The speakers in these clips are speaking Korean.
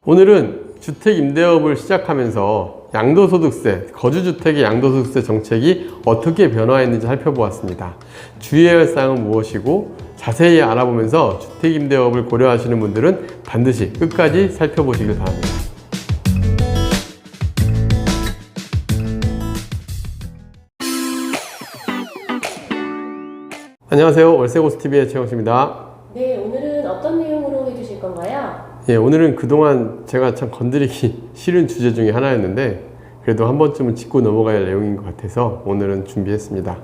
오늘은 주택 임대업을 시작하면서 양도소득세, 거주주택의 양도소득세 정책이 어떻게 변화했는지 살펴보았습니다. 주의해야 할 사항은 무엇이고 자세히 알아보면서 주택 임대업을 고려하시는 분들은 반드시 끝까지 살펴보시길 바랍니다. 안녕하세요. 월세고수TV의 최영수입니다. 네, 오늘은 어떤 내용으로 해주실 건가요? 예, 오늘은 그동안 제가 참 건드리기 싫은 주제 중에 하나였는데 그래도 한 번쯤은 짚고 넘어가야 할 내용인 것 같아서 오늘은 준비했습니다.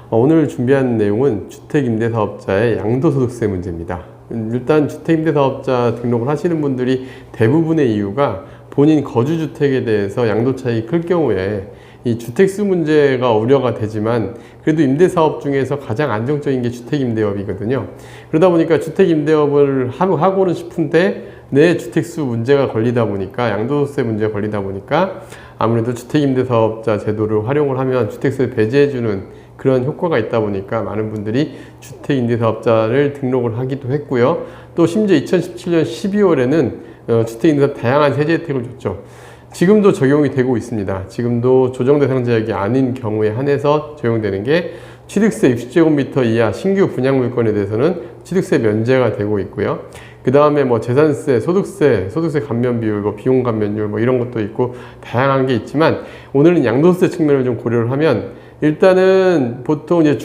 오늘 준비한 내용은 주택임대사업자의 양도소득세 문제입니다. 일단 주택임대사업자 등록을 하시는 분들이 대부분의 이유가 본인 거주주택에 대해서 양도차익이 클 경우에 이 주택수 문제가 우려가 되지만 그래도 임대사업 중에서 가장 안정적인 게 주택임대업이거든요. 그러다 보니까 주택임대업을 하고는 싶은데 내 주택수 문제가 걸리다 보니까 양도소득세 문제가 걸리다 보니까 아무래도 주택임대사업자 제도를 활용을 하면 주택세 배제해주는 그런 효과가 있다 보니까 많은 분들이 주택임대사업자를 등록을 하기도 했고요. 또 심지어 2017년 12월에는 주택임대사업 다양한 세제 혜택을 줬죠. 지금도 적용이 되고 있습니다. 지금도 조정대상 지역이 아닌 경우에 한해서 적용되는 게 취득세 60제곱미터 이하 신규 분양 물건에 대해서는 취득세 면제가 되고 있고요. 그 다음에 뭐 재산세, 소득세 감면 비율, 비용 감면율 이런 것도 있고 다양한 게 있지만 오늘은 양도세 측면을 좀 고려를 하면 일단은 보통 이제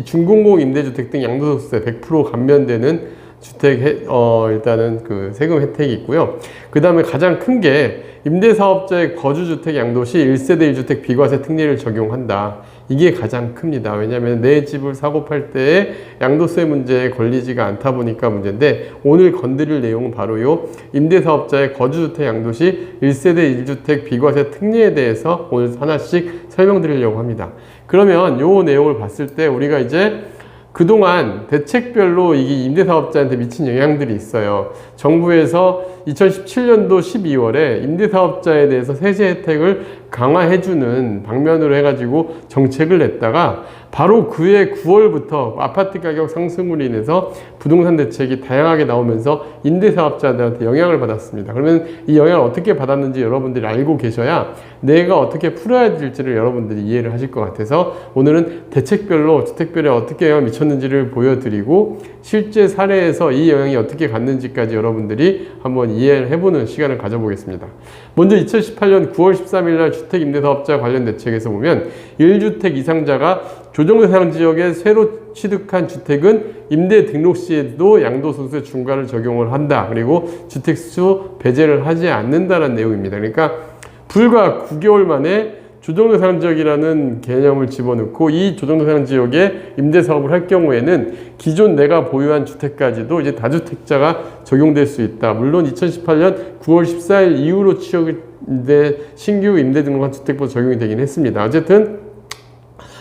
준공공 임대주택 등 양도소득세 100% 감면되는 주택 일단은 그 세금 혜택이 있고요. 그 다음에 가장 큰 게 임대사업자의 거주주택 양도시 1세대 1주택 비과세 특례를 적용한다. 이게 가장 큽니다. 왜냐하면 내 집을 사고 팔 때에 양도세 문제에 걸리지가 않다 보니까 문제인데 오늘 건드릴 내용은 바로 요 임대사업자의 거주주택 양도시 1세대 1주택 비과세 특례에 대해서 오늘 하나씩 설명드리려고 합니다. 그러면 요 내용을 봤을 때 우리가 이제 그동안 대책별로 이게 임대사업자한테 미친 영향들이 있어요. 정부에서 2017년도 12월에 임대사업자에 대해서 세제 혜택을 강화해주는 방면으로 해가지고 정책을 냈다가 바로 그해 9월부터 아파트 가격 상승으로 인해서 부동산 대책이 다양하게 나오면서 임대사업자들한테 영향을 받았습니다. 그러면 이 영향을 어떻게 받았는지 여러분들이 알고 계셔야 내가 어떻게 풀어야 될지를 여러분들이 이해를 하실 것 같아서 오늘은 대책별로 주택별에 어떻게 영향을 미쳤는지를 보여드리고 실제 사례에서 이 영향이 어떻게 갔는지까지 여러분들이 한번 이해를 해보는 시간을 가져보겠습니다. 먼저 2018년 9월 13일 날 주택임대사업자 관련 대책에서 보면 1주택 이상자가 조정대상 지역에 새로 취득한 주택은 임대 등록 시에도 양도소득세 중과를 적용을 한다. 그리고 주택수 배제를 하지 않는다는 내용입니다. 그러니까 불과 9개월 만에 조정대상 지역이라는 개념을 집어넣고 이 조정대상 지역에 임대사업을 할 경우에는 기존 내가 보유한 주택까지도 이제 다주택자가 적용될 수 있다. 물론 2018년 9월 14일 이후로 신규 임대 등록한 주택보다 적용이 되긴 했습니다. 어쨌든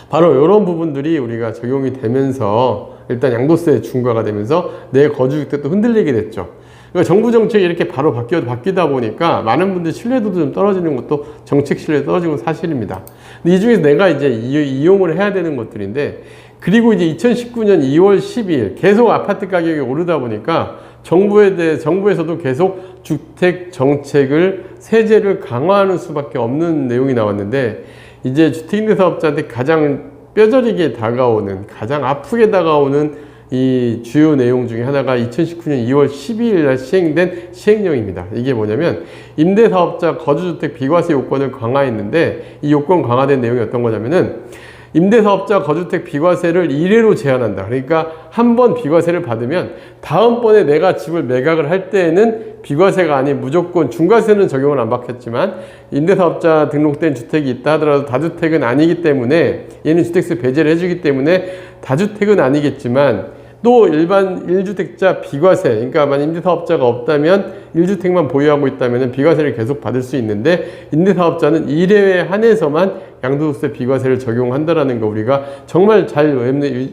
바로 이런 부분들이 우리가 적용이 되면서 일단 양도세 중과가 되면서 내 거주주택도 흔들리게 됐죠. 그러니까 정부 정책이 이렇게 바로 바뀌다 보니까 많은 분들 신뢰도도 좀 떨어지는 것도 정책 신뢰도 떨어지는 건 사실입니다. 근데 이 중에서 내가 이제 이용을 해야 되는 것들인데 그리고 이제 2019년 2월 12일 계속 아파트 가격이 오르다 보니까 정부에서도 계속 주택 정책을 세제를 강화하는 수밖에 없는 내용이 나왔는데 이제 주택임대사업자한테 가장 뼈저리게 다가오는 가장 아프게 다가오는 이 주요 내용 중에 하나가 2019년 2월 12일 날 시행된 시행령입니다. 이게 뭐냐면 임대사업자 거주주택 비과세 요건을 강화했는데 이 요건 강화된 내용이 어떤 거냐면은 임대사업자 거주택 비과세를 1회로 제한한다. 그러니까 한 번 비과세를 받으면 다음번에 내가 집을 매각을 할 때에는 비과세가 아닌 무조건 중과세는 적용을 안 받겠지만 임대사업자 등록된 주택이 있다 하더라도 다주택은 아니기 때문에 얘는 주택세 배제를 해주기 때문에 다주택은 아니겠지만 또 일반 1주택자 비과세, 그러니까 만약 임대사업자가 없다면 1주택만 보유하고 있다면 비과세를 계속 받을 수 있는데 임대사업자는 1회에 한해서만 양도소득세 비과세를 적용한다라는 거 우리가 정말 잘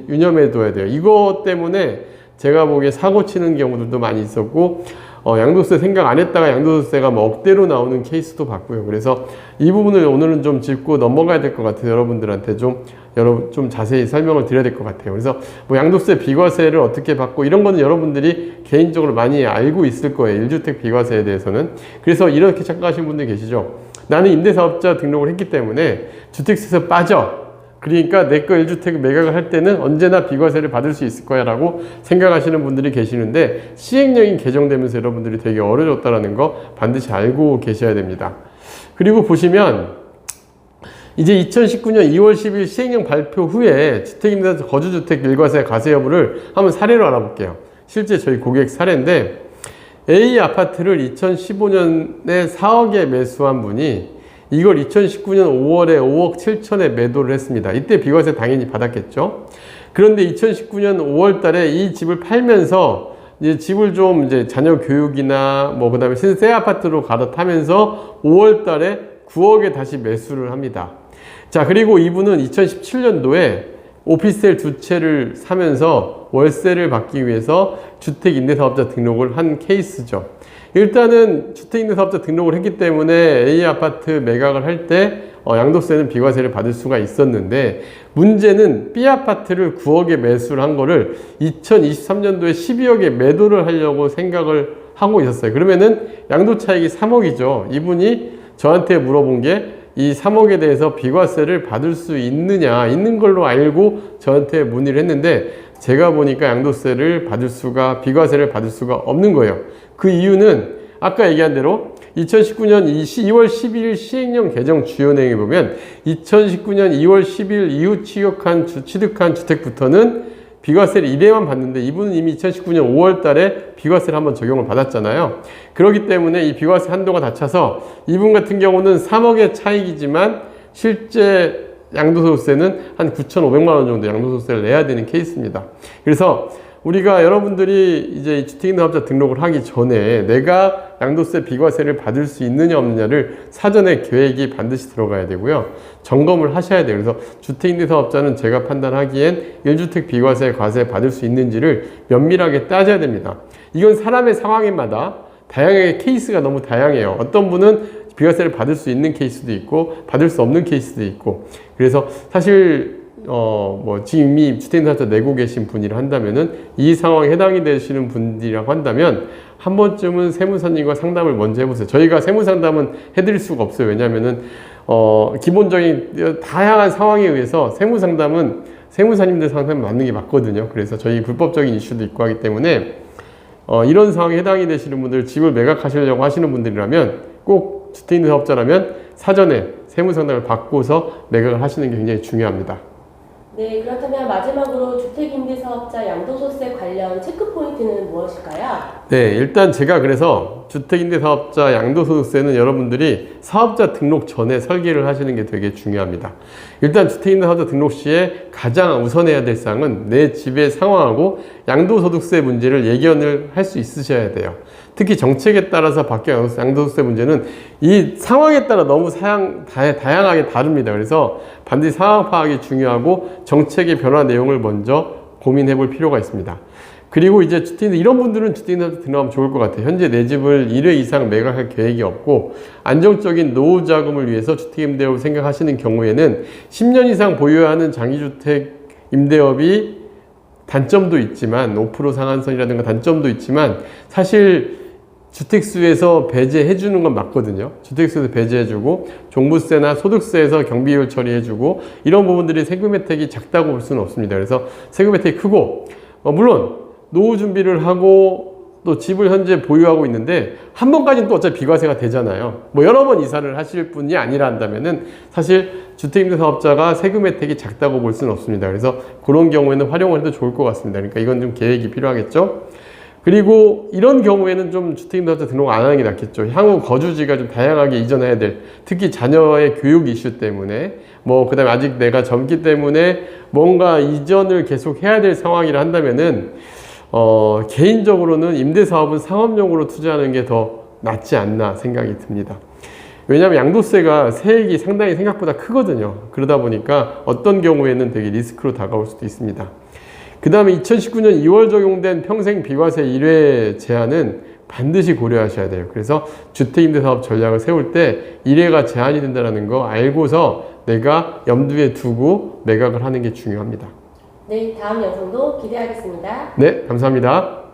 유념해 둬야 돼요. 이것 때문에 제가 보기에 사고 치는 경우들도 많이 있었고 양도세 생각 안 했다가 양도세가 뭐 억대로 나오는 케이스도 봤고요. 그래서 이 부분을 오늘은 좀 짚고 넘어가야 될 것 같아요. 여러분들한테 좀 자세히 설명을 드려야 될 것 같아요. 그래서 뭐 양도세 비과세를 어떻게 받고 이런 거는 여러분들이 개인적으로 많이 알고 있을 거예요. 1주택 비과세에 대해서는. 그래서 이렇게 착각하시는 분들 계시죠. 나는 임대사업자 등록을 했기 때문에 주택세에서 빠져. 그러니까 내 거 1주택 매각을 할 때는 언제나 비과세를 받을 수 있을 거야 라고 생각하시는 분들이 계시는데, 시행령이 개정되면서 여러분들이 되게 어려졌다는 거 반드시 알고 계셔야 됩니다. 그리고 보시면 이제 2019년 2월 10일 시행령 발표 후에 주택임대차 거주주택 일과세 과세 여부를 한번 사례로 알아볼게요. 실제 저희 고객 사례인데, A 아파트를 2015년에 4억에 매수한 분이 이걸 2019년 5월에 5억 7천에 매도를 했습니다. 이때 비과세 당연히 받았겠죠. 그런데 2019년 5월 달에 이 집을 팔면서 이제 집을 좀 이제 자녀 교육이나 뭐 그다음에 새 아파트로 갈아타면서 5월 달에 9억에 다시 매수를 합니다. 자, 그리고 이분은 2017년도에 오피스텔 두 채를 사면서 월세를 받기 위해서 주택임대사업자 등록을 한 케이스죠. 일단은 주택임대사업자 등록을 했기 때문에 A 아파트 매각을 할 때 양도세는 비과세를 받을 수가 있었는데, 문제는 B 아파트를 9억에 매수를 한 거를 2023년도에 12억에 매도를 하려고 생각을 하고 있었어요. 그러면은 양도 차익이 3억이죠. 이분이 저한테 물어본 게 이 3억에 대해서 비과세를 받을 수 있느냐, 있는 걸로 알고 저한테 문의를 했는데, 제가 보니까 양도세를 비과세를 받을 수가 없는 거예요. 그 이유는 아까 얘기한 대로 2019년 2월 12일 시행령 개정 주요 내용에 보면 2019년 2월 10일 이후 취득한 주택부터는 비과세를 2배만 받는데, 이분은 이미 2019년 5월 달에 비과세를 한번 적용을 받았잖아요. 그렇기 때문에 이 비과세 한도가 다 차서 이분 같은 경우는 3억의 차익이지만 실제 양도소득세는 한 9,500만 원 정도 양도소득세를 내야 되는 케이스입니다. 그래서 우리가 여러분들이 이제 주택임대사업자 등록을 하기 전에 내가 양도세 비과세를 받을 수 있느냐 없느냐를 사전에 계획이 반드시 들어가야 되고요. 점검을 하셔야 돼요. 그래서 주택임대사업자는 제가 판단하기엔 1주택 비과세 과세 받을 수 있는지를 면밀하게 따져야 됩니다. 이건 사람의 상황마다 다양하게 케이스가 너무 다양해요. 어떤 분은 비과세를 받을 수 있는 케이스도 있고 받을 수 없는 케이스도 있고, 그래서 사실 지금 이미 주택임대사업자 내고 계신 분이라 한다면은, 이 상황에 해당이 되시는 분들이라고 한다면 한 번쯤은 세무사님과 상담을 먼저 해보세요. 저희가 세무상담은 해드릴 수가 없어요. 왜냐면은 기본적인 다양한 상황에 의해서 세무상담은 세무사님들 상담 맞는 게 맞거든요. 그래서 저희 불법적인 이슈도 있고 하기 때문에 이런 상황에 해당이 되시는 분들, 집을 매각하시려고 하시는 분들이라면, 꼭 주택임대사업자라면 사전에 세무상담을 받고서 매각을 하시는 게 굉장히 중요합니다. 네, 그렇다면 마지막으로 주택임대사업자 양도소득세 관련 체크포인트는 무엇일까요? 네, 일단 제가 그래서 주택임대사업자 양도소득세는 여러분들이 사업자 등록 전에 설계를 하시는 게 되게 중요합니다. 일단 주택임대사업자 등록 시에 가장 우선해야 될 사항은 내 집의 상황하고 양도소득세 문제를 예견을 할 수 있으셔야 돼요. 특히 정책에 따라서 바뀌는 양도소득세 문제는 이 상황에 따라 너무 다양하게 다릅니다. 그래서 반드시 상황 파악이 중요하고 정책의 변화 내용을 먼저 고민해 볼 필요가 있습니다. 그리고 이제 이런 분들은 주택임대사업자 등록하면 좋을 것 같아요. 현재 내 집을 1회 이상 매각할 계획이 없고 안정적인 노후 자금을 위해서 주택임대업을 생각하시는 경우에는 10년 이상 보유하는 장기주택 임대업이 단점도 있지만 5% 상한선이라든가 단점도 있지만 사실 주택수에서 배제해 주는 건 맞거든요. 주택수에서 배제해 주고 종부세나 소득세에서 경비율 처리해 주고 이런 부분들이 세금 혜택이 작다고 볼 수는 없습니다. 그래서 세금 혜택이 크고 물론 노후 준비를 하고 또 집을 현재 보유하고 있는데 한 번까지는 또 어차피 비과세가 되잖아요. 여러 번 이사를 하실 분이 아니라 한다면은 사실 주택임대사업자가 세금 혜택이 작다고 볼 수는 없습니다. 그래서 그런 경우에는 활용을 해도 좋을 것 같습니다. 그러니까 이건 좀 계획이 필요하겠죠. 그리고 이런 경우에는 좀 주택임대사업자 등록 안 하는 게 낫겠죠. 향후 거주지가 좀 다양하게 이전해야 될, 특히 자녀의 교육 이슈 때문에 그 다음에 아직 내가 젊기 때문에 뭔가 이전을 계속 해야 될 상황이라 한다면은 개인적으로는 임대사업은 상업용으로 투자하는 게 더 낫지 않나 생각이 듭니다. 왜냐하면 양도세가 세액이 상당히 생각보다 크거든요. 그러다 보니까 어떤 경우에는 되게 리스크로 다가올 수도 있습니다. 그 다음에 2019년 2월 적용된 평생 비과세 1회 제한은 반드시 고려하셔야 돼요. 그래서 주택임대사업 전략을 세울 때 1회가 제한이 된다는 거 알고서 내가 염두에 두고 매각을 하는 게 중요합니다. 네, 다음 영상도 기대하겠습니다. 네, 감사합니다.